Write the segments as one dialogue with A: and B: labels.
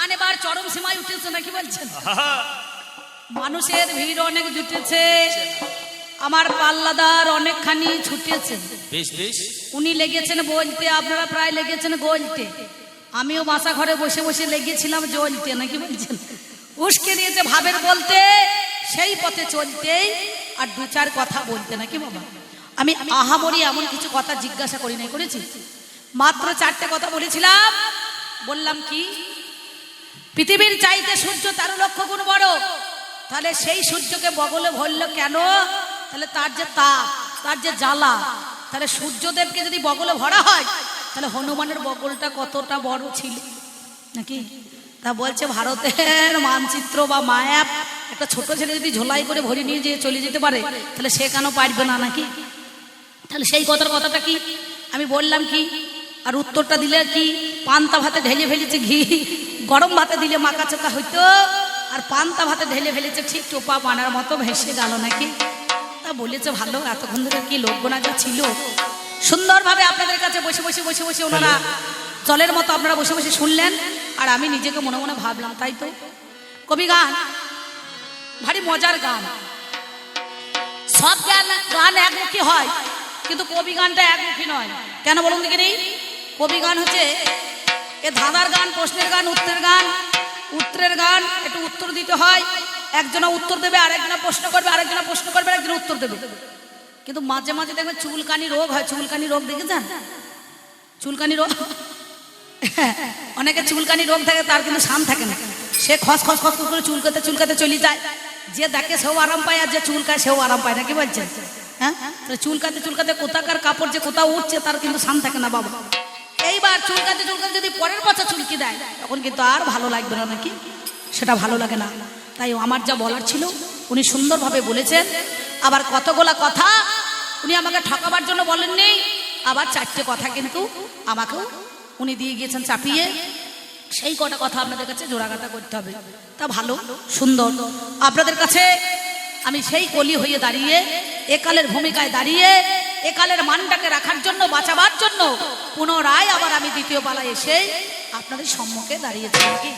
A: গান এবার চরম সীমায় উঠেছে নাকি বলছেন? মানুষের ভিড় অনেক জুটেছে, আমার পাল্লাদার অনেকখানি ছুটেছে।
B: বেশ বেশ।
A: উনি লেগেছেন বলতে, আপনারা প্রায় লেগেছেন গলতে, আমিও বাসা ঘরে বসে বসে লেগেছিলাম জ্বলতে নাকি বলছেন। উস্কে দিয়েছে ভাবের বলতে, সেই পথে চলতেই আর দু চার কথা বলতে নাকি বাবা। আমি আহামরি এমন কিছু কথা জিজ্ঞাসা করি নাই, করেছি মাত্র 4টে কথা বলেছিলাম। বললাম কি, পৃথিবীর চাইতে সূর্য 13 লক্ষ গুণ বড়, তাহলে সেই সূর্যকে বগলে ভরল কেন? তাহলে তার যে তাপ, তার যে জ্বালা, তাহলে সূর্যদেবকে যদি বগলে ভরা হয় তাহলে হনুমানের বগলটা কতটা বড় ছিল নাকি? তা বলছে ভারতের মানচিত্র বা ম্যাপ একটা ছোট ছেলে যদি ঝোলাই করে ভরে নিয়ে যেয়ে চলে যেতে পারে, তাহলে সে কেন পারবে না নাকি? তাহলে সেই কথাটা কি আমি বললাম কি, আর উত্তরটা দিলে কি, পান্তা ভাতে ঢেলে ফেলেছে ঘি, গরম ভাতে দিলে মাকা চোকা হইতো, আর পান্তা ভাতে ঢেলে ফেলেছে ঠিক টোপা বানার মতো ভেসে গেল নাকি? তা বলেছে ভালো, এতক্ষণ ধরে কি লোকগণাগা ছিল, সুন্দরভাবে আপনাদের কাছে বসে বসে বসে বসে ওনারা জলের মতো আপনারা বসে বসে শুনলেন, আর আমি নিজেকে মনে মনে ভাবলাম তাই তো কবি গান ভারী মজার গান। সব গান একমুখী হয়, কিন্তু কবি গানটা একমুখী নয়। কেন বলুন দেখিনি? কবি গান হচ্ছে এ ধাঁধার গান, প্রশ্নের গান, উত্তরের গান। উত্তরের গান একটু উত্তর দিতে হয়, একজনা উত্তর দেবে, আরেকজনা প্রশ্ন করবে, আরেকজনা প্রশ্ন করবে, আরেকজনা উত্তর দেবে। কিন্তু মাঝে মাঝে দেখবেন চুলকানি রোগ হয়। চুলকানি রোগ দেখেছেন? চুলকানি রোগ অনেকে চুলকানি রোগ থাকে, তার কিন্তু শান থাকে না, সে খস খস খস করে চুলকাতে চুলকাতে চলে যায়। যে দেখে সেও আরাম পায়, আর যে চুলকায় সেও আরাম পায় না, কি বলছেন? হ্যাঁ, চুলকাতে চুলকাতে কোথাকার কাপড় যে কোথাও উঠছে তার কিন্তু শান থাকে না বাবা। এইবার চুলকাতে চুলকাতে যদি পরের বছর চুলকি দেয়, তখন কিন্তু আর ভালো লাগবে না নাকি? সেটা ভালো লাগে না। তাই আমার যা বলার ছিল উনি সুন্দরভাবে বলেছেন। আবার কতগুলা কথা উনি আমাকে ঠকাবার জন্য বলেননি, আবার 4টে কথা কিন্তু আমাকেও উনি দিয়ে গিয়েছেন চাপিয়ে। সেই কটা কথা আপনাদের কাছে জোড়াগাঁথা করতে হবে। তা ভালো সুন্দর আপনাদের কাছে আমি সেই কলি হয়ে দাঁড়িয়ে, একালের ভূমিকায় দাঁড়িয়ে, একালের মানটাকে রাখার জন্য, বাঁচাবার জন্য পুনরায় আবার আমি দ্বিতীয় পালায় এসে আপনাদের সম্মুখে দাঁড়িয়েছি নাকি?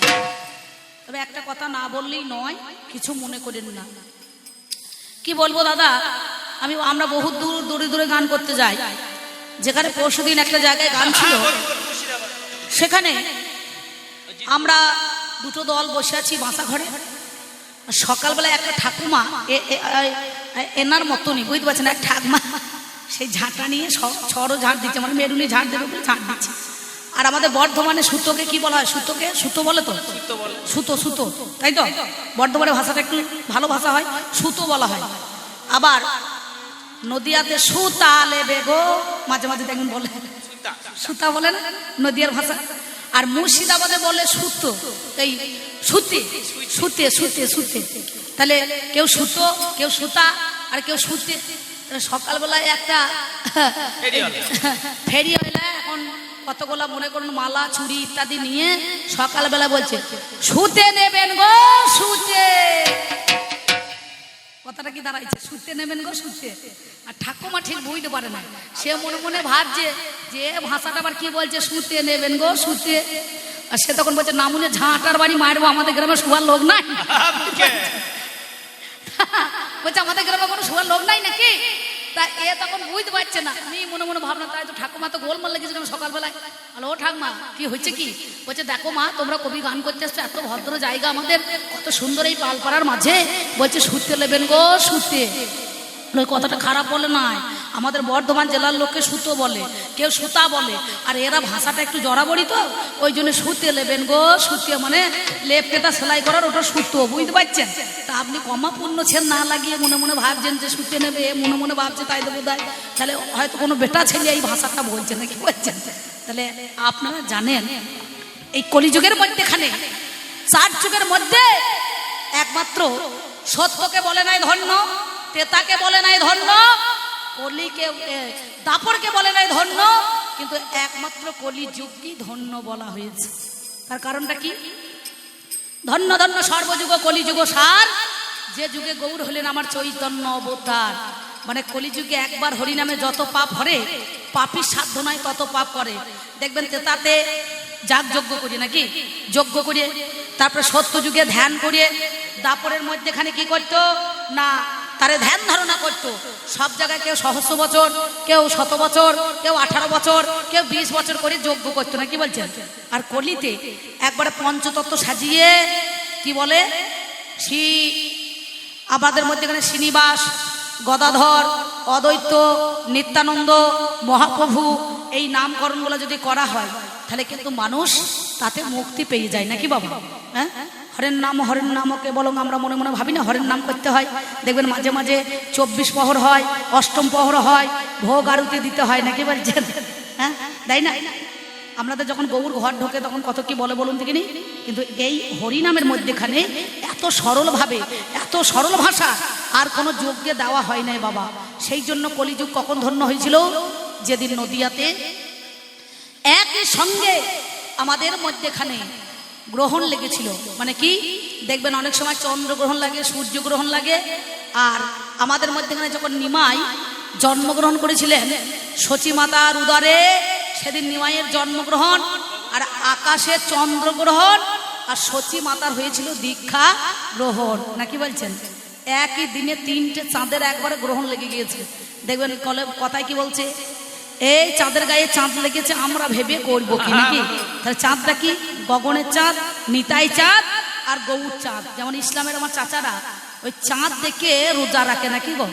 A: তবে একটা কথা না বললেই নয়, কিছু মনে করেন না। কি বলবো দাদা, আমরা বহুত দূরে দূরে গান করতে যাই। যেখানে পরশুদিন একটা জায়গায় গান ছিল, সেখানে আমরা দুটো দল বসে আছি বাসা ঘরে। সকালবেলা একটা ঠাকুমা, এনার মতনই বুঝতে পারছেন, এক ঠাকুমা সেই ঝাঁটা নিয়ে ছড়ও ঝাঁট দিচ্ছে, মানে মেরুনি ঝাঁট দেবে বলে ঝাঁট দিচ্ছে। আর আমাদের বর্ধমানে সুতোকে কি বলা হয়? সুতোকে সুতো বলে তো, সুতো সুতো, তাই তো? বর্ধমানের ভাষাটা একটু ভালো ভাষা হয়, সুতো বলা হয়। আবার নদিয়াতে সুতা লেবে গো, মাঝে মাঝে দেখুন বলে সুতা, বলে না নদিয়ার ভাষা। আর মুর্শিদাবাদে বলে সুতো, এই সুতে সুতে সুতে সুতে। তাহলে কেউ সুতো, কেউ সুতা, আর কেউ সুতে। সকালবেলায় একটা ফেরিওয়ালা এখন কতগুলা মনে করুন মালা চুড়ি ইত্যাদি নিয়ে সকালবেলা বলছে শুতে নেবেন গো শুতে। কথাটা কি দাঁড়াইছে? শুতে নেবেন গো শুতে। আর ঠাকুমা ঠিক বুঝতে পারে না, সে মনে মনে ভাবছে যে ভাষাটা আবার কি বলছে, শুতে নেবেন গো শুতে। আর সে তখন বলছে নামুনে ঝাঁটার বাড়ি মারবো, আমাদের গ্রামে শোয়ার লোক নাই। বলছে আমাদের গ্রামে কোনো শোয়ার লোক নাই নাকি? তা এ তখন বুঝতে পারছে না। আমি মনে মনে ভাবনা, তাই তো ঠাকুমা তো গোলমাল লেগেছে সকালবেলায়। হ্যালো ও ঠাকুমা, কি হয়েছে কি? বলছে দেখো মা, তোমরা কবি গান করতে আসছো, এত ভদ্র জায়গা আমাদের, কত সুন্দর এই পালপাড়ার মাঝে, বলছে শুতে নেবেন গো শুতে। কথাটা খারাপ বলে নাই, আমাদের বর্ধমান জেলার লোককে সুতো বলে, কেউ সুতা বলে, আর এরা ভাষাটা একটু জড়াবড়ি তো, ওই জন্য শুতে নেবেন গো শুতে, মানে লেপ পেতা সেলাই করার ওটা সুতো, বুঝতে পারছেন? তা আপনি কমা পূর্ণ ছেন না লাগিয়ে মনে মনে ভাবছেন যে শুতে নেবে, মনে মনে ভাবছে তাই দেবো দেয়, তাহলে হয়তো কোনো বেটা ছেলে এই ভাষাটা বলছে নাকি বলছেন। তাহলে আপনারা জানেন এই কলিযুগের মধ্যেখানে 4 যুগের মধ্যে একমাত্র সত্যকে বলে নাই ধন্য, তেতাকে বলে নাই ধন্য, কলিকে দাপরকে বলে নাই ধন্য, কিন্তু একমাত্র কলি যুগকেই ধন্য বলা হয়েছে। তার কারণটা কি? ধন্য ধন্য সর্বযুগ কলিযুগ সার, যে যুগে গৌর হলেন আমার চৈতন্য অবতার। মানে কলিযুগে একবার হরিনামে যত পাপ হরে, পাপীর সাধ্য নয় তত পাপ করে। দেখবেন তেতাতে যাগ যজ্ঞ করি নাকি, যজ্ঞ করে তারপরে সত্য যুগে ধ্যান করে দাপরের মধ্যেখানে কি করতো না তারে ধ্যান ধারণা করতো। সব জায়গায় কেউ সহস্র বছর, কেউ 100 বছর, কেউ 18 বছর, কেউ 20 বছর করে যজ্ঞ করতো না, কি বলছেন? আর কলিতে একবারে পঞ্চতত্ত্ব সাজিয়ে কি বলে আমাদের মধ্যেখানে শ্রীনিবাস, গদাধর, অদ্বৈত, নিত্যানন্দ, মহাপ্রভু এই নামকরণগুলো যদি করা হয় তাহলে কিন্তু মানুষ তাতে মুক্তি পেয়ে যায় নাকি বাবা? হ্যাঁ, হরের নামকে বলং আমরা মনে মনে ভাবি না হরের নাম করতে হয়। দেখবেন মাঝে মাঝে 24 প্রহর হয়, অষ্টম প্রহর হয়, ভোগ আরতি দিতে হয় নাকি বলছেন? হ্যাঁ, তাই না? আমাদের যখন গৌর ঘর ঢোকে তখন কত কি বলে বলুন দেখিনি। কিন্তু এই হরিনামের মধ্যেখানে এত সরলভাবে, এত সরল ভাষা আর কোনো যজ্ঞে দেওয়া হয় নাই বাবা। সেই জন্য কলিযুগ কখন ধন্য হয়েছিল? যেদিন নদিয়াতে একই সঙ্গে আমাদের মধ্যেখানে গ্রহণ লেগেছিল। মানে কি দেখবেন অনেক সময় চন্দ্রগ্রহণ লাগে, সূর্যগ্রহণ লাগে। আর আমাদের মধ্যেখানে যখন নিমাই জন্মগ্রহণ করেছিলেন সচী মাতার উদরে, সেদিন নিমাইয়ের জন্মগ্রহণ, আর আকাশে চন্দ্রগ্রহণ, আর সচী মাতার হয়েছিল দীক্ষা গ্রহণ নাকি বলছেন? একই দিনে 3টে চাঁদের একবারে গ্রহণ লেগে গিয়েছে। দেখবেন কথায় কি বলছে, এই চাঁদের গায়ে চাঁদ লেগেছে আমরা ভেবে করবো কি নাকি? তাহলে চাঁদটা কি? গগনের চাঁদ, নিতাই চাঁদ আর গৌর চাঁদ। যেমন ইসলামের আমার চাচারা ওই চাঁদ দেখে রোজা রাখে নাকি গো?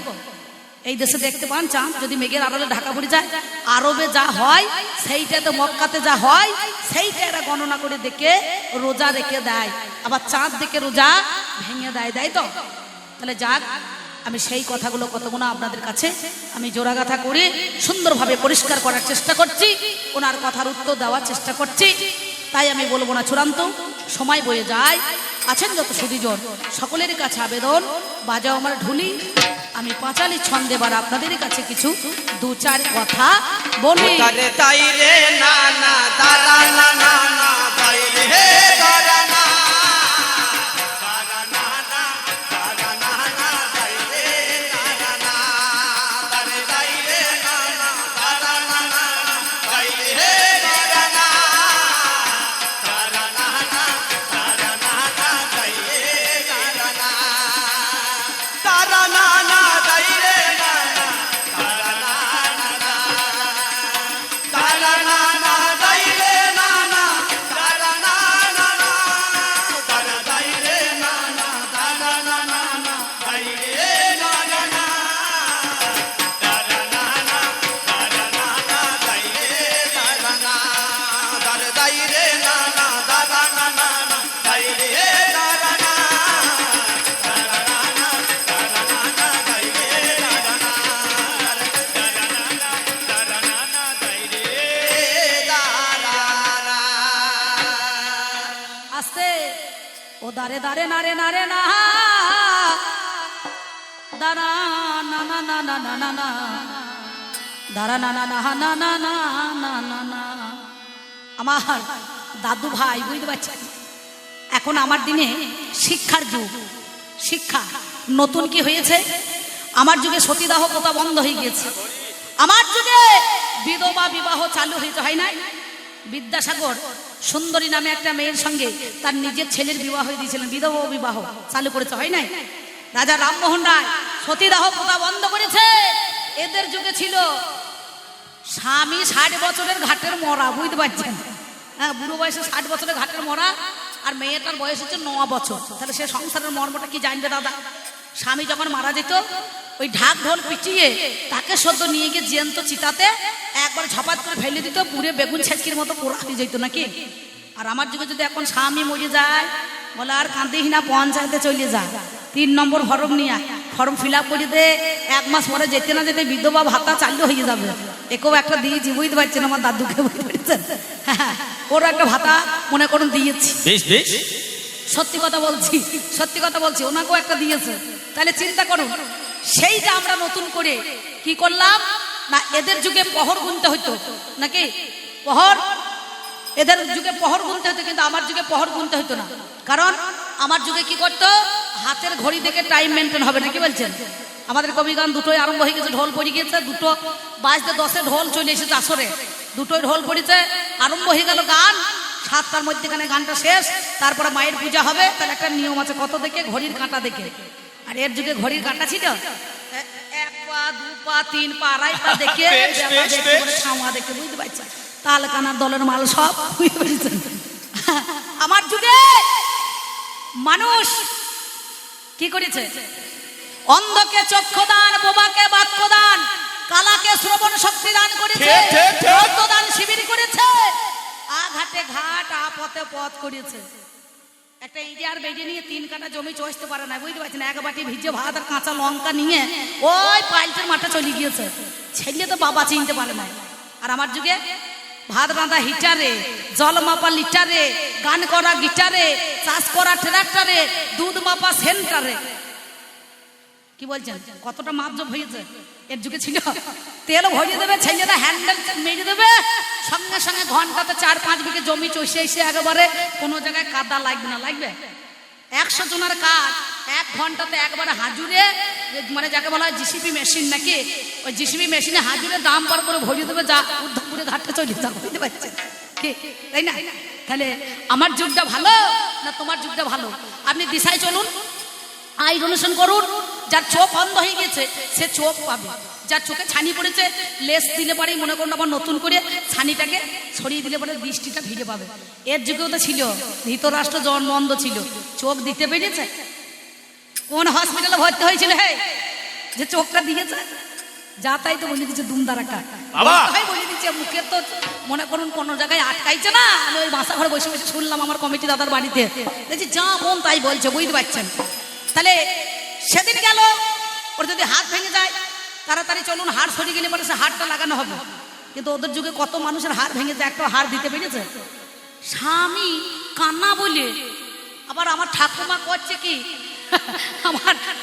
A: এই দেশে দেখতে পান চাঁদ যদি মেঘের আড়ালে ঢাকা পড়ে যায়, আরবে যা হয় সেইটা তো মক্কাতে যা হয় সেইটা এরা গণনা করে দেখে রোজা রেখে দেয়, আবার চাঁদ দেখে রোজা ভেঙে দেয়, দেয় তো? তাহলে যাক, আমি সেই কথাগুলো কতগুলো আপনাদের কাছে আমি জোড়াগাথা করে সুন্দরভাবে পরিষ্কার করার চেষ্টা করছি, ওনার কথার উত্তর দেওয়ার চেষ্টা করছি। তাই আমি বলবো না, চূড়ান্ত সময় বয়ে যায়। আছেন যত সুধীজন সকলের কাছে আবেদন, বাজাও আমার ঢুলি, আমি পাঁচালি ছন্দে বার আপনাদের কাছে কিছু 2-4 কথা বলি। দারে দারে নারে নারে না দারা না না না না না না না দারা না না না না না না না না না। আমার দাদু ভাই বুঝতে পারছেন, এখন আমার দিনে শিক্ষার যুগ, শিক্ষা নতুন কি হয়েছে। আমার যুগে সতীদাহ প্রথা বন্ধ হয়ে গিয়েছে, আমার যুগে বিধবা বিবাহ চালু হয়েছে, হয় নাই? বিদ্যাসাগর সুন্দরী নামে একটা মেয়ের সঙ্গে তার নিজের ছেলের বিবাহ হয়ে দিয়েছিলেন, বিধবা বিবাহ চালু করেছে, হয় নাই? রাজা রামমোহন রায় সতীদাহ প্রথা বন্ধ করেছে। এদের যুগে ছিল স্বামী 60 বছরের ঘাটের মরা, বুঝতে পারছেন? হ্যাঁ, বুড়ো বয়সে 60 বছরের ঘাটের মরা, আর মেয়েটার বয়স হচ্ছে 9 বছর। তাহলে সে সংসারের মর্মটা কি জানবে দাদা? স্বামী যখন মারা যেত ওই ঢাক ঢোল পিটিয়ে তাকে সদ্য নিয়ে গিয়ে জ্যান্ত চিতাতে একবার ঝপাত করে ফেলে দিত, পুরে বেগুন ছেঁচকির মতো পোড়া হয়ে যেত নাকি? আর আমার যুগে যদি এখন স্বামী মরে যায় বলে আর কাঁদিস না, পঞ্চায়েতে চলে যায়, 3 নম্বর ফর্ম নিয়ে ফর্ম ফিল আপ করে দে, 1 মাস পরে যেতে না যেতে বিধবা ভাতা চালু হয়ে যাবে। একেও একটা দিয়েছি, বুঝতে পারছেন আমার দাদুকে, বুঝতে পারছেন? হ্যাঁ, ওর একটা ভাতা মনে করুন দিয়েছি, সত্যি কথা বলছি, সত্যি কথা বলছি, ওনাকেও একটা দিয়েছে। তাহলে চিন্তা করুন, সেইটা আমরা নতুন করে কি করলাম না, এদের যুগে প্রহর গুনতে হইতো নাকি? প্রহর, এদের যুগে প্রহর গুনতে হতো, কিন্তু আমার যুগে প্রহর গুনতে হতো না। কারণ আমার যুগে কি করতো, হাতের ঘড়ি দেখে টাইম মেনটেন হবে নাকি বলছেন? আমাদের কবি গান দুটোই আরম্ভ হয়ে গেছে, ঢোল পড়ে গিয়েছে, 2:10 ঢোল চলে এসেছে আসরে, 2টোই ঢোল পড়েছে, আরম্ভ হয়ে গেল গান। 7টার মধ্যেখানে গানটা শেষ, তারপরে মায়ের পূজা হবে। তাহলে একটা নিয়ম আছে, কত দেখে? ঘড়ির কাঁটা দেখে। আর এর যুগে ঘড়ির কাঁটা ছিল 1 পা 2 পা 3 পা 2.5 পা দেখে ছাওয়া দেখে, বুঝতে পারছেন? তাল কানার দলের মাল সব, বুঝতে পারছেন? আমার যুগে মানুষ কি করেছে? অন্ধকে চক্ষু দান, বোবাকে বাক্য দান, কালাকে শ্রবণ শক্তি দান করেছে, রক্তদান শিবির করেছে, আঘাটে ঘাট আপথে পথ করেছে। একটা ইন্ডিয়ার বেডি নিয়ে 3 কাঠা জমি চষতে পারে না, বুঝতে পারছেন? এক বাটি ভিজে ভাত আর কাঁচা লঙ্কা নিয়ে ওই পাইলটের মাঠে চলে গিয়েছে। ছেলে তো বাবা চিনতে পারে না। আর আমার যুগে ভাত রাঁধা হিটারে, জল মাপা লিটারে, গান করা গিটারে, চাষ করা ট্রাক্টরে, দুধ মাপা সেন্টারে। কি বলছেন? কতটা মাপজোপ হয়েছে এর যুগে ছিল। তেল ভরিয়ে দেবে, ছেলেরা হ্যান্ডেল মেরে দেবে, সঙ্গে সঙ্গে ঘন্টাতে 4-5 বিঘে জমি চষে এসে একেবারে কোনো জায়গায় কাদা লাগবে না। লাগবে 100 জনের কাজ 1 ঘন্টাতে একবারে হাজুরে, মানে যাকে বলা হয় জিসিপি মেশিন নাকি, ওই জিসিপি মেশিনে হাজুরে দাম পার করে ভরিয়ে দেবে, যা উদ্ধবপুরে ঘাটে চলে যাও, বুঝতে পারছেন? কি তাই না? তাহলে আমার যুগটা ভালো না তোমার যুগটা ভালো? আপনি দিশায় চলুন, আই ডোনেশন করুন। যার চোখ অন্ধ হয়ে গেছে সে চোখ পাবে, যার চোখে ছানি পড়েছে লেস দিলে পরে মনে করুন আবার নতুন করে ছানিটাকে ছড়িয়ে দিলে পরে দৃষ্টিটা ফিরে পাবে। এর যুগেও তো ছিল, ধৃতরাষ্ট্র জন্ম অন্ধ ছিল, চোখ দিতে পেরেছে? কোন হসপিটালে ভর্তি হয়েছিল হে যে চোখটা দিয়েছে? যা তাই তো বলে দিচ্ছে দুমদারাকা, বলে দিচ্ছে। মুখে তো মনে করুন কোনো জায়গায় আটকাইছে না। আমি ওই বাসা ঘরে বসে বসে শুনলাম আমার কমিটি দাদার বাড়িতে, দেখছি যা মন তাই বলছে, বুঝতে পারছেন? তাহলে সেদিন গেল, ওর যদি হাত ভেঙে যায় তাড়াতাড়ি চলুন, হাড় সরিয়ে গেলে পরে সে হাড়টা লাগানো হবে। কিন্তু ওদের যুগে কত মানুষের হাড় ভেঙে যায়, একটা হাড় দিতে পেরেছে? স্বামী কান্না বলে। আবার আমার ঠাকুমা করছে কি,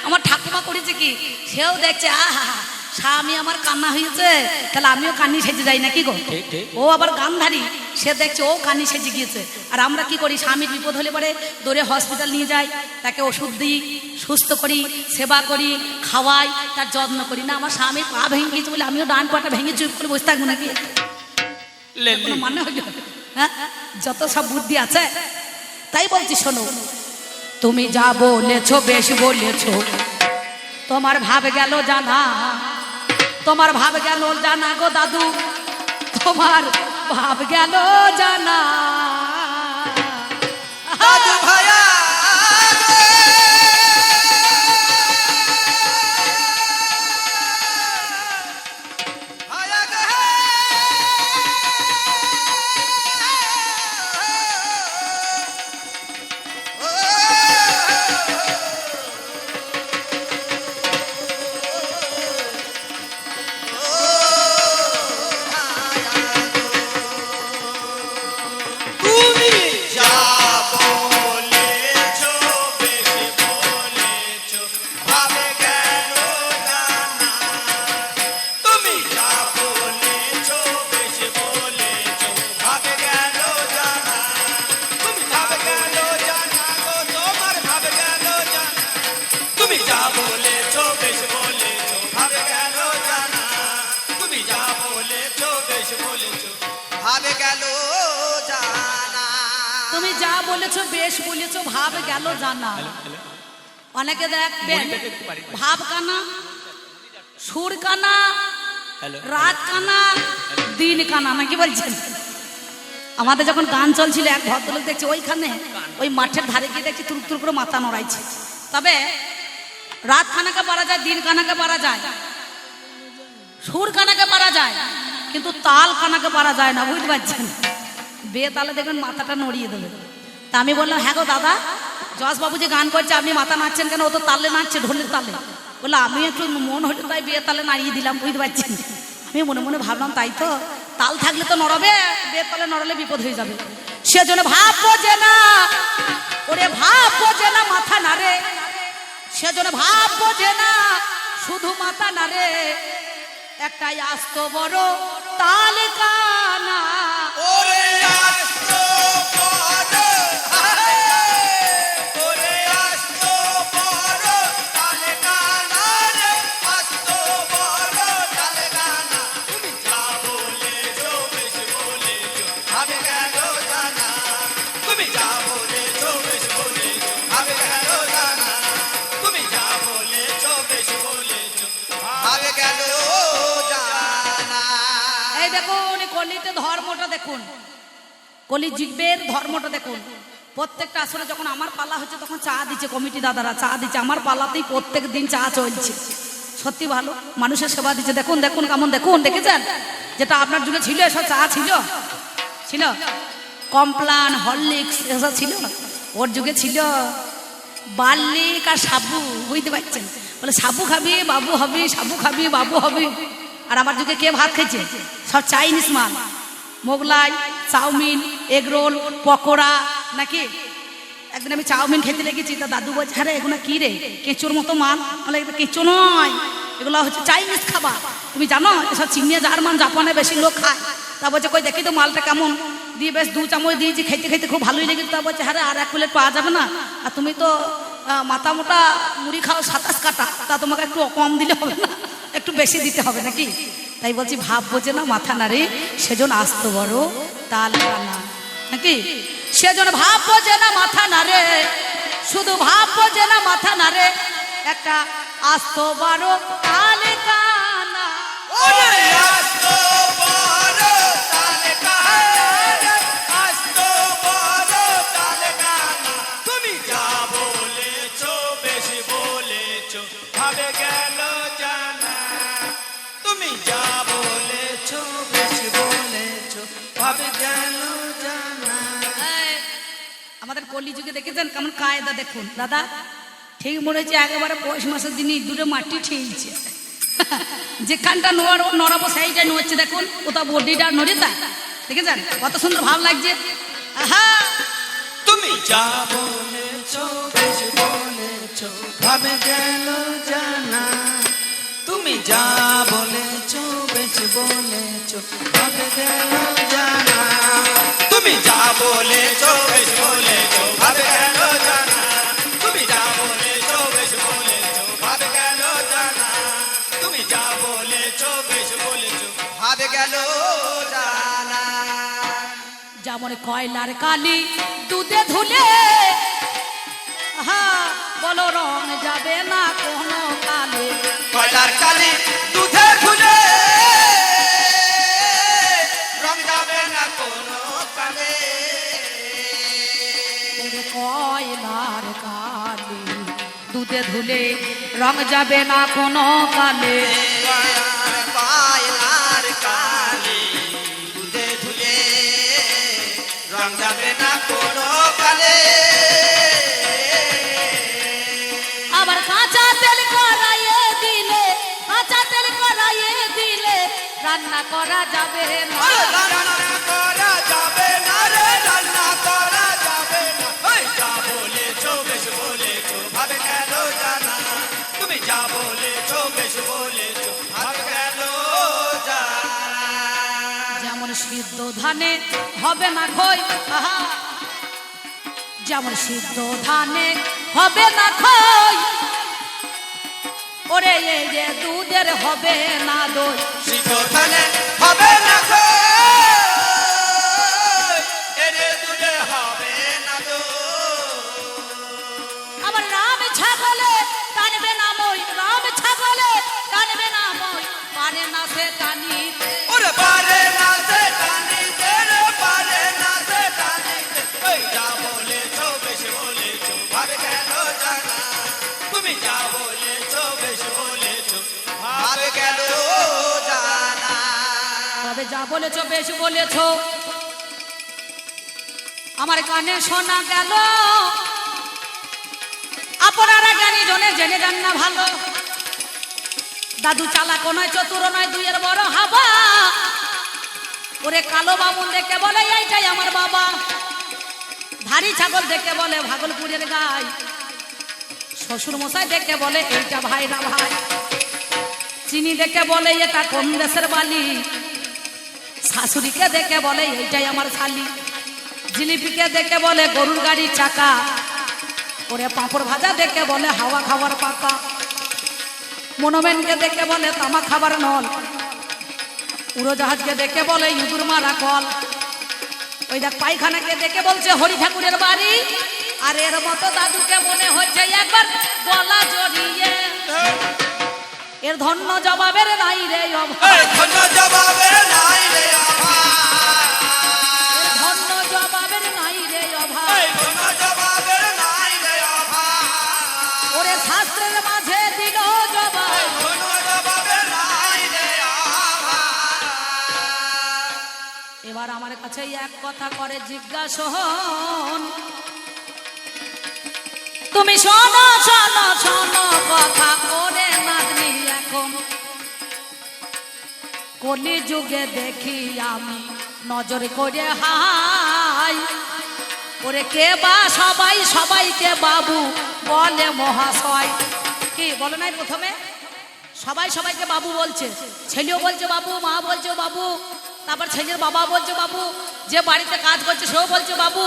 A: আমার ঠাকুমা করেছে কি, সেও দেখছে আহা স্বামী আমার কান্না হয়েছে, তাহলে আমিও কান্নি সেজে যাই নাকি গো? ও আবার গান্ধারী, সে দেখছে ও কান্নি সেজে গিয়েছে। আর আমরা কি করি? স্বামীর বিপদ হলে পরে দৌড়ে হসপিটাল নিয়ে যাই, তাকে ওষুধ দিই, সুস্থ করি, সেবা করি, খাওয়াই, তার যত্ন করি। না, আমার স্বামীর পা ভেঙে গিয়েছে বলে আমিও ডান পাটা ভেঙে চুপ করে বসে থাকবো নাকি? কোনো মানে হইল? হ্যাঁ, যত সব বুদ্ধি আছে। তাই বলছি শোনো, তুমি যা বলেছো বেশ বলেছো, তোমার ভাব গেল জানা, তোমার ভাব গেল জানা গো দাদু, তোমার ভাব গেল জানা।
B: দাদু ভাইয়া
A: তুমি যা বলেছো বেশ বলেছো, ভাব গেল জানা। অনেকে দেখবেন ভাব কানা, সুর কানা, রাত কানা, দিন কানা, নাকি বলছেন? আমাদের যখন গান চলছিল এক ভদ্রলোক দেখছি ওইখানে ওই মাঠের ধারে গিয়ে দেখছি তুর তুর করে মাথা নড়াইছে। তবে রাত কানাকে পারা যায়, দিন কানাকে পারা যায়, সুর কানাকে পারা যায়, কিন্তু তাল কানাকে পারা যায় না, বুঝতে পারছেন? বেতালে দেখবেন মাথাটা নড়িয়ে দেবে। তা আমি বললাম হ্যাঁ গো দাদা, যশবাবু যে গান করছে আপনি মাথা নাচছেন কেন? ও তো তালে নাচছে, ঢোলের তালে। বললো আমি একটু মন হলো তাই বেতালে নাড়িয়ে দিলাম, বুঝতে পারছেন? আমি মনে মনে ভাবলাম তাই তো, তাল থাকলে তো নড়াবে, বেতালে নড়ালে বিপদ হয়ে যাবে। সেজন্য ভাববো যে না, ওরে ভাববো যে না মাথা নাড়ে, সেজন্য ভাববো যে না শুধু মাথা নাড়ে, একটাই আস্ত বড় তাল কানা।
B: ওরে আস্ত বড়, ওরে আস্ত বড় তাল কানা রে, আস্ত বড় তাল কানা। তুমি যা বলেছো বেশ বলেছো, ভাবে গেল জানা।
A: কলিতে ধর্মটা দেখুন, কলি যুগের ধর্মটা দেখুন। প্রত্যেকটা আসলে যখন আমার পালা হচ্ছে তখন চা দিচ্ছে, কমিটি দাদারা চা দিচ্ছে, আমার পালাতেই প্রত্যেক দিন চা চলছে। সত্যি ভালো, মানুষের সেবা দিচ্ছে। দেখুন দেখুন কেমন, দেখুন দেখেছেন? যেটা আপনার যুগে ছিল এসব চা ছিল, ছিল কমপ্লান, হরলিক্স এসব ছিল, ওর যুগে ছিল বার্লিক আর সাবু। বুঝতে পারছেন? বলে সাবু খাবি বাবু হবি, সাবু খাবি বাবু হবি। আর আমার যুগে কে ভাত খেয়েছে? সব চাইনিজ মাল, Mughlai, chow mein, egg roll, pakora নাকি। একদিন আমি চাউমিন খেতে লেগেছি, তা দাদু বলছে হ্যাঁ রে এগুলো কি রে, কেঁচোর মতো মাল। বলে এটা কেঁচো নয়, এগুলো হচ্ছে চাইনিজ খাবার। তুমি জানো এসব চীনে, জার্মান, জাপানে বেশি লোক খায়। তা বলছে কই দেখি তো মালটা কেমন। দিয়ে বেশ 2 চামচ দিয়েছি, খেতে খেতে খুব ভালোই লেগেছে। তা বলছে হ্যাঁ রে আর 1 প্লেট পাওয়া যাবে না? আর তুমি তো মাথা মোটা মুড়ি খাও 27 কাটা, তা তোমাকে একটু কম দিলে হবে না, একটু বেশি দিতে হবে নাকি? তাই বলছি ভাব বোঝে না মাথা নাড়ে, সেজন আস্ত বড় তাল কানা নাকি। সেজন ভাব বোঝে না মাথা নাড়ে, শুধু ভাব বোঝে না মাথা নাড়ে, একটা আস্ত বড় তাল কানা।
B: ওরে আস্ত বড় তালে কানা, আস্ত বড় তালে কানা। তুমি যা বলেছো বেশি বলেছো, ভাবে গেল জানা। তুমি যা বলেছো বেশি বলেছো, ভাবে গেল জানা।
A: আমাদের কলি যুগে দেখেছেন কেমন কায়দা? দেখুন দাদা, ঠিক মনে হচ্ছে একেবারে পৌষ মাসের দিনই দূরে মাটি ঠিকছে। যেখানটা নড়াবো সেইটা নড়ছে। দেখুন কোথাও বডিটা নড়ে তা দেখেছেন কত সুন্দর ভাব লাগছে। আহা,
B: তুমি যা বলেছো বেশি বলেছো, ভাবে গেল জানা। তুমি যা বলেছো বেশি বলেছো, ভাবে গেল জানা। তুমি যা বলেছো বেশি বলেছো, ভাবে গেল জানা। তুমি যা বলেছো বেশি বলেছো, ভাবে গেল জানা। তুমি যা বলেছো বেশি বলেছো, ভাবে গেল জানা।
A: যেমন কয়লার কালি দুধে ধুলে, আহা বলো রং যাবে না কোনো কালে।
B: কয়লার কালি দুধে ধুলে, রং যাবে না কোনো কালে।
A: কয়লার কালি দুধে ধুলে রং যাবে না কোনো কালে।
B: কয়লার কালি দুধে ধুলে, রং যাবে না কোনো কালে।
A: আবার কাঁচা তেল কড়াইয়ে দিলে, কাঁচা তেল কড়াইয়ে দিলে রান্না করা যাবে না।
B: রান্না করা যাবে না রে, রান্না করা যাবে না। ওই যা বলেছো বেশ বলেছো, ভাবে গেল জানা। তুমি যা বলেছো বেশ বলেছো, ভাবে গেল জানা।
A: যেমন সিদ্ধ ধানে হবে না খই, আহা যেমন সিদ্ধ ধানে হবে না খই, ওরে এই যে দুধের হবে না দই।
B: সিদ্ধ ধানে হবে না খই, এরে দুধে হবে না দই।
A: আবার রাম ছাগলে টানবে না মই, রাম ছাগলে টানবে না মই, পারে না সে টানিতে।
B: ওরে পারে না সে টানিতে রে, পারে না সে টানিতে। ওই যা বলেছো বেশ বলেছো, ভাবে গেল জানা। তুমি যা বলেছো বেশ বলেছো, ভাবে গেল জানা।
A: তবে যা বলেছো বেশ বলেছো, আমার কানে শোনা গেল। আপনারা জ্ঞানী জনে জেনে যান না ভালো। দাদু চালাকও নয়, চতুর নয়, দুইয়ের বড় হাবা। ওরে কালো বামুন দেখে বলে এইটাই আমার বাবা। ধাড়ি ছাগল দেখে বলে ভাগলপুরের গাই। শ্বশুর মশাই দেখে বলে এইটা ভাই না ভাই। চিনি দেখে বলে এটা কোন দেশের বালি। শাশুড়িকে দেখে বলে এইটাই আমার শালি। জিলিপিকে দেখে বলে গরুর গাড়ির চাকা। ওরে পাঁপড় ভাজা দেখে বলে হাওয়া খাবার পাকা। মনোমেনকে দেখে বলে তামা খাবার নল। উড়োজাহাজকে দেখে বলে ইঁদুর মারা কল। ওই দেখ পায়খানাকে দেখে বলছে হরি ঠাকুরের বাড়ি। আর এর মতো দাদুকে মনে হচ্ছে একবার গলা জড়িয়ে। এর ধন্য জবাবের নাই রে অভাব।
B: ধন্য জবাবের নাই রে অভাব।
A: ধন্য জবাবের নাই রে অভাব।
B: এই কোনো জবাবের নাই রে অভাব।
A: ওরে শাস্ত্রের মাঝে দিল জবাব।
B: এই কোনো জবাবের নাই রে অভাব।
A: এবার আমার কাছে এক কথা করে জিজ্ঞাসা হন, তুমি শোনো শোনো শোনো কথা করে নাতনি এখন কলি যুগে দেখি আমি নজর করে হাই। ওরে কে বা সবাই সবাইকে বাবু বলে মহাশয়। কি বলে নাই প্রথমে সবাই সবাইকে বাবু বলছে, ছেলেও বলছে বাবু, মা বলছে বাবু, তারপর ছেলের বাবা বলছে বাবু, যে বাড়িতে কাজ করছে সেও বলছে বাবু।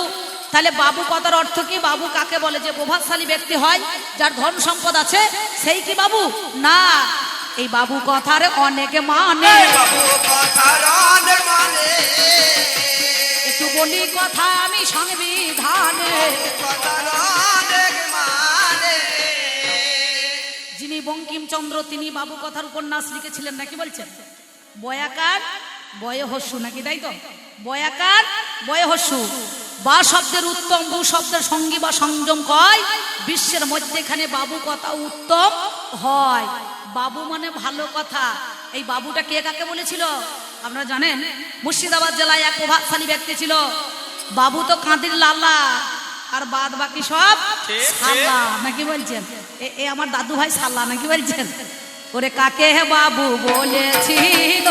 A: তাহলে বাবু কথার অর্থ কি? বাবু কাকে বলে? যে প্রভাবশালী ব্যক্তি হয়, যার ধন সম্পদ আছে, সেই কি বাবু? না, এই বাবু কথার অনেকে মানে।
B: এই বাবু কথার অনেক মানে।
A: একটু বলি কথা আমি সংবিধানে,
B: কথার অনেক মানে।
A: যিনি বঙ্কিমচন্দ্র তিনি বাবু কথার উপন্যাস লিখেছিলেন নাকি বলছেন? বয়াকার বয়হস্যু নাকি, তাই তো? বয়াকার বয়হস্যু বা শব্দের উত্তম, ভূ শব্দের সঙ্গী বা সংযম কয়, বিশ্বের মধ্যেখানে বাবু কথা উত্তম হয়। বাবু মানে ভালো কথা। এই বাবুটা কে কাকে বলেছিল আপনারা জানেন? মুর্শিদাবাদ জেলায় এক প্রভাবশালী ব্যক্তি ছিল, বাবু তো কাঁদির লালা, আর বাদ বাকি সব সাল্লা নাকি বলছেন? এ আমার দাদু ভাই সাল্লা নাকি বলছেন? ওরে কাকে বাবু বলেছিল,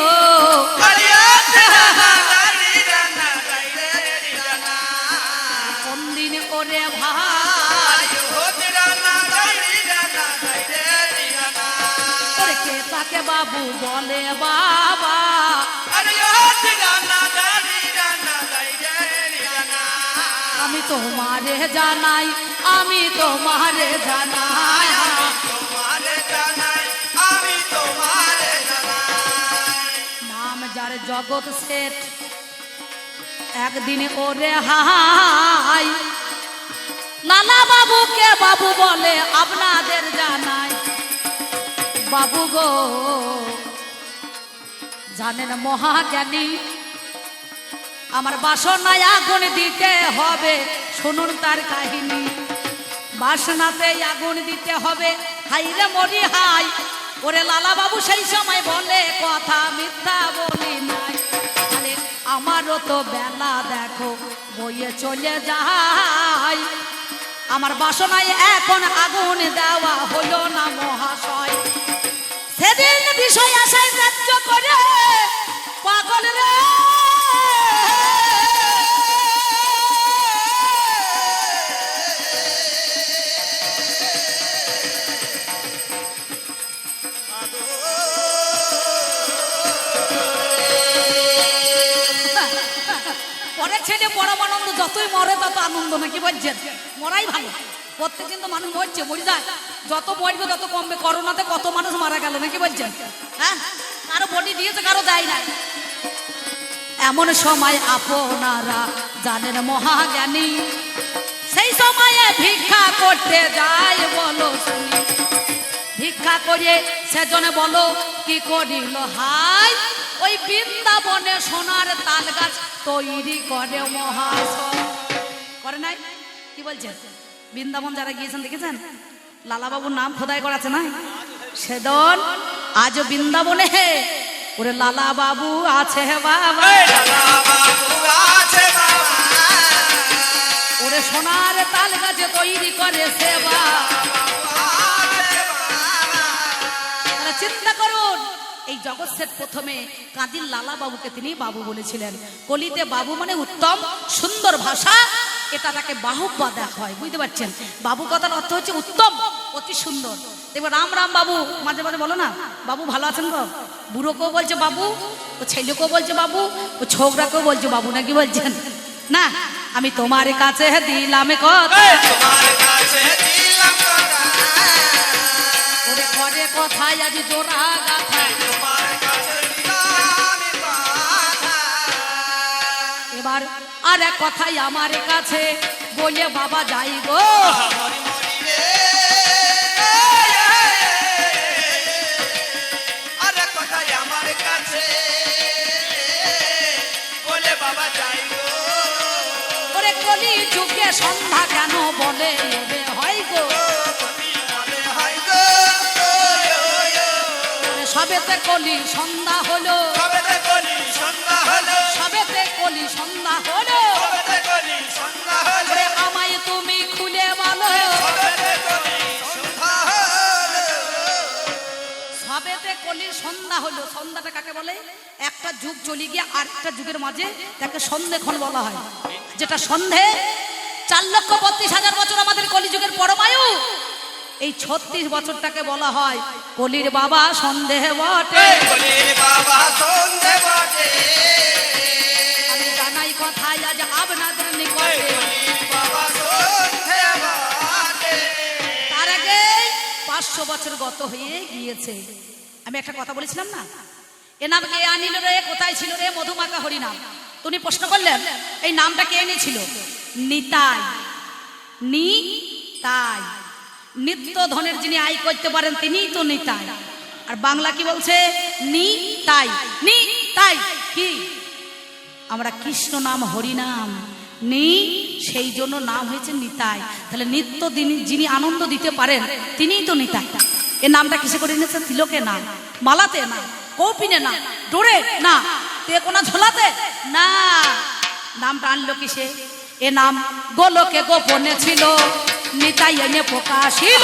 A: কোন দিন ওরে ভাই, ওরে কে কাকে বাবু বলে বাবা, আমি তোমারে জানাই, আমি তোমারে জানাই। নাম যার জগৎ শেঠ, একদিন ওরে হাই, নানা বাবুকে বাবু বলে আপনাদের জানাই। বাবু গো জানেন মহাজ্ঞানী, আমার বাসনায় আগুন দিতে হবে, শুনুন তার কাহিনী। বাসনাতে আগুন দিতে হবে, হাইরে মরি হাই। ওরে লালা বাবু সেই সময় বলে কথা মিথ্যা বলি নাই, আরে আমারও তো বেলা দেখো বইয়ে চলে যায়, আমার বাসনায় এখন আগুন দেওয়া হলো না মহাশয়। সেদিন বিষয় আশায় ত্যায্য করে পাগল রে পরে ছেলে পরম আনন্দ, যতই মরে তত আনন্দ নাকি বলছেন? মরাই ভালো। প্রত্যেকদিন তো মানুষ মরছে, মরি যায়, যত মরবে তত কমবে। করোনাতে কত মানুষ মারা গেল নাকি বলছেন? হ্যাঁ, কারো বডি দিয়েছে, কারো দেয় নাই। এমন সময় আপনারা জানেন মহাজ্ঞানী, সেই সময়ে ভিক্ষা করতে যায় বলো শুনি। ভিক্ষা করে সেজনে বলো কি করিল হাই, ওই বৃন্দাবনে সোনার তাল গাছ তৈরি করে মহাশয়। করে নাই? কি বলছেন? বৃন্দাবন যারা গিয়েছেন দেখেছেন, লালা বাবুর নাম খোদাই করা আছে না? সেদন আজও বৃন্দাবনে হে ওরে লালা বাবু আছে বাবা, ওরে সোনার তাল গাছে তৈরি করে সেবা। চিন্তা করুন, এই জগৎ শেঠ প্রথমে কাঁদির লালা বাবুকে তিনি বাবু বলেছিলেন। কলিতে বাবু মানে উত্তম সুন্দর ভাষা, এটা তাকে বাহুব্বা দেওয়া হয়, বুঝতে পারছেন? বাবু কথার অর্থ হচ্ছে উত্তম, অতি সুন্দর। দেখবো রাম রাম বাবু মাঝে মাঝে বলো না, বাবু ভালো আছেন গো? বুড়োকেও বলছে বাবু, ও ছেলেকেও বলছে বাবু, ও ছোকরাকেও বলছে বাবু নাকি বলছেন? না, আমি তোমার কাছে দিলাম কথা, ওরে করে কথায় আজ জোড়া গাথা। এবার আর এক কথাই আমার কাছে বলে বাবা যাই গো,
B: আর কথাই আমার কাছে বলে
A: সন্ধ্যা কেন বলে ওরে হয় গো,
B: কলি বলে হয় গো,
A: সবেতে কলি সন্ধ্যা হলো,
B: সবেতে কলি সন্ধ্যা হলো,
A: সবেতে কলি সন্ধ্যা হলো,
B: সবেতে কলি সন্ধ্যা হলো,
A: ওরে আমায় তুমি খুলে বলো,
B: সবেতে কলি সন্ধ্যা হলো।
A: সবেতে কলির সন্ধ্যা হলো। সন্ধ্যাটা কাকে বলে? একটা যুগ চলে গিয়ে আরেকটা যুগের মাঝে তাকে সন্ধ্যেক্ষণ বলা হয়। যেটা সন্ধে 4,32,000 বছর আমাদের কলিযুগের পরমায়ু, এই 36 বছরটাকে বলা হয় কলির বাবা সন্ধে বটে।
B: কলির বাবা সন্ধে বটে,
A: আমি জানাই কথায় আজ আপনাদের নিকটে,
B: কলির বাবা সন্ধে বটে।
A: তার আগে 500 বছর গত হয়ে গিয়েছে। আমি একটা কথা বলেছিলাম না, এ নাম কে আনিল রে, কোথায় ছিল রে মধুমাকা হরিনাম? তুমি প্রশ্ন করলেন এই নামটা কে এনেছিল? নিতাই। নিতাই, নিত্য ধনের যিনি আয় করতে পারেন তিনিই তো নিতাই। আর বাংলা কি বলছে? নিতাই। নিতাই কি? আমরা কৃষ্ণ নাম হরিনাম নি, সেই জন্য নাম হয়েছে নিতাই। তাহলে নিত্য যিনি আনন্দ দিতে পারেন তিনিই তো নিতাই। এ নামটা কিসে করে এনেছে? তিলকে না, মালাতে না, কৌপিনে না, ডোরে না, তে কোনা ঝোলাতে না। নামটা আনলো কিসে? এ নাম গোলকে গোপনে ছিল, নিতাই এনে প্রকাশিল।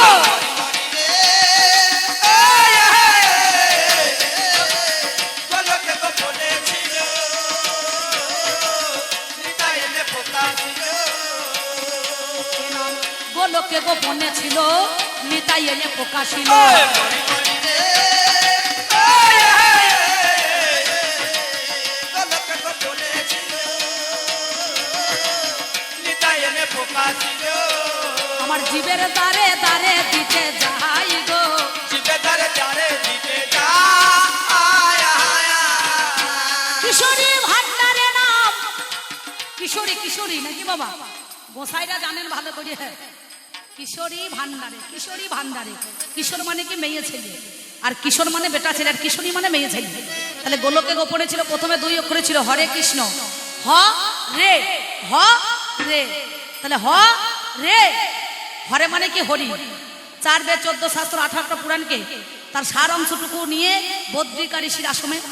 B: গোলকে গোপনে ছিল, নিতাই এনে প্রকাশিল।
A: এ নাম গোলকে গোপনে ছিল, নিতাই এনে প্রকাশিল।
B: গোলকে গোপনে ছিল, নিতাই এনে প্রকাশিল।
A: আমার জীবের দ্বারে দ্বারে দিতে যাই গো,
B: জিবে তারে তারে দিতে যায়।
A: কিশোরী ভান্ডারে নাম। কিশোরী কিশোরী নাকি বাবা? গোসাইরা জানেন ভালো করে। কিশোরী ভান্ডারে, কিশোরী ভান্ডারে। কিশোর মানে কি? মেয়ে ছেলে। আর কিশোর মানে বেটা ছেলে, আর কিশোরী মানে মেয়ে ছেলে। তাহলে গোলকে গোপনে ছিল, প্রথমে 2 অক্ষরে ছিল হরে কৃষ্ণ, হ রে, হ রে। তাহলে হ রে, হরে মানে কি? হরি। 4 বেদ 14 শাস্ত্র 18টা পুরাণকে তার সার অংশটুকু নিয়ে বদ্রিকা ঋষির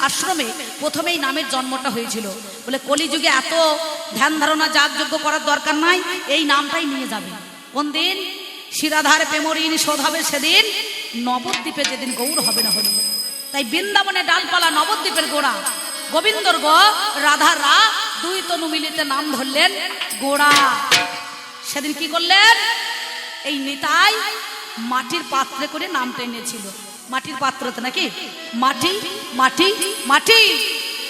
A: আশ্রমে প্রথমেই নামের জন্মটা হয়েছিল। বলে কলিযুগে এত ধ্যান ধারণা যাগযজ্ঞ করার দরকার নাই, এই নামটাই নিয়ে যাবে। কোন দিন? শিরাধার প্রেমরিন শোধ হবে সেদিন, নবদ্বীপে যেদিন গৌর হবে না হরি। তাই বৃন্দাবনে ডালপালা নবদ্বীপের গোড়া, গোবিন্দর গ, রাধার রা, 2 তনু মিলিতে নাম ধরলেন গোড়া। সেদিন কি করলেন? এই নিতাই মাটির পাত্রে করে নামটা এনেছিল। মাটির পাত্রতে নাকি? মাটি মাটি মাটি,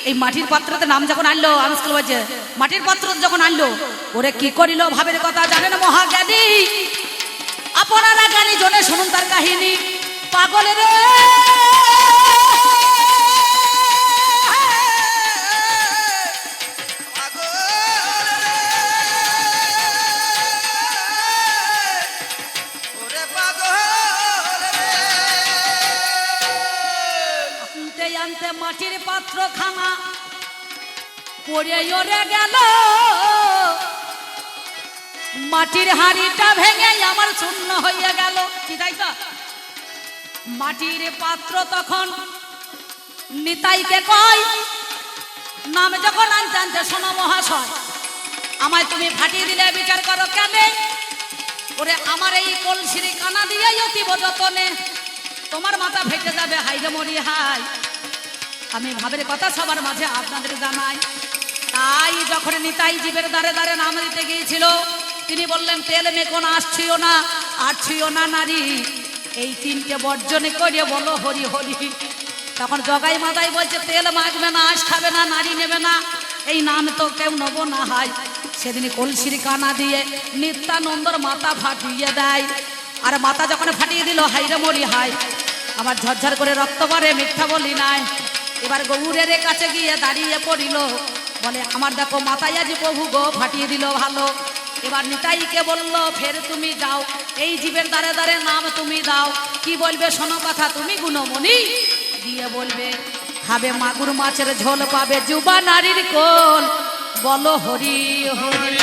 A: এই মাটির পাত্রতে নাম যখন আনলো, আনুষ্কাল বাজে মাটির পাত্র যখন আনলো, ওরে কি করিল ভাবের কথা জানেন মহাজ্ঞানী? আপনারা জ্ঞানী জনে শুনুন তার কাহিনী। পাগলের আনতে আনতে মাটির পাত্র খানা পড়ে ওরে গেল, মাটির হাড়িটা ভেঙে আমার শূন্য হয়ে গেল। কি তাই তো? মাটির পাত্র তখন নিতাইকে কয়, নাম যখন আনতে আনতে শোনো মহাশয়, আমায় তুমি ফাটিয়ে দিলে বিচার করো কেন? ওরে আমার এই কলসির কানা দিয়ে অতীব যতনে তোমার মাথা ফেটে যাবে, হাইরে মরি হাই। আমি ভাবের কথা সবার মাঝে আপনাদের জানাই। তাই যখন নিতাই জীবের দ্বারে দ্বারে নাম দিতে গিয়েছিল, তিনি বললেন তেল মেখো না, আসছিও না, আসছিও না নারী, এই 3টে বর্জন করে বলো হরি হরি। তখন জগাই মাদাই বলছে তেল মাখবে না, আঁশ খাবে না, নারী নেবে না, এই নাম তো কেউ নেব না হয়। সেদিন কলসির কানা দিয়ে নিত্যানন্দর মাথা ফাটিয়ে দেয়। আর মাথা যখন ফাটিয়ে দিল, হাইরে মরি হাই, আমার ঝরঝর করে রক্ত পড়ে, মিথ্যা বলি নাই। এবার গৌরের কাছে গিয়ে দাঁড়িয়ে পড়িল, বলে আমার দেখো মাথায় আজি প্রভু গো ফাটিয়ে দিল ভালো। এবার নিতাইকে বলল ফের তুমি যাও, এই জীবের দ্বারে দ্বারে নাম তুমি দাও। কি বলবে শোনো কথা তুমি গুণমণি, দিয়ে বলবে খাবে মাগুর মাছের ঝোল, পাবে যুবা নারীর কোল, বলো হরি হরি।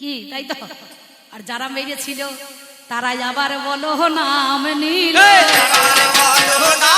A: কি তাই তো? আর যারা মেরেছিল তারাই আবার বলো নাম নিল।
B: বলো না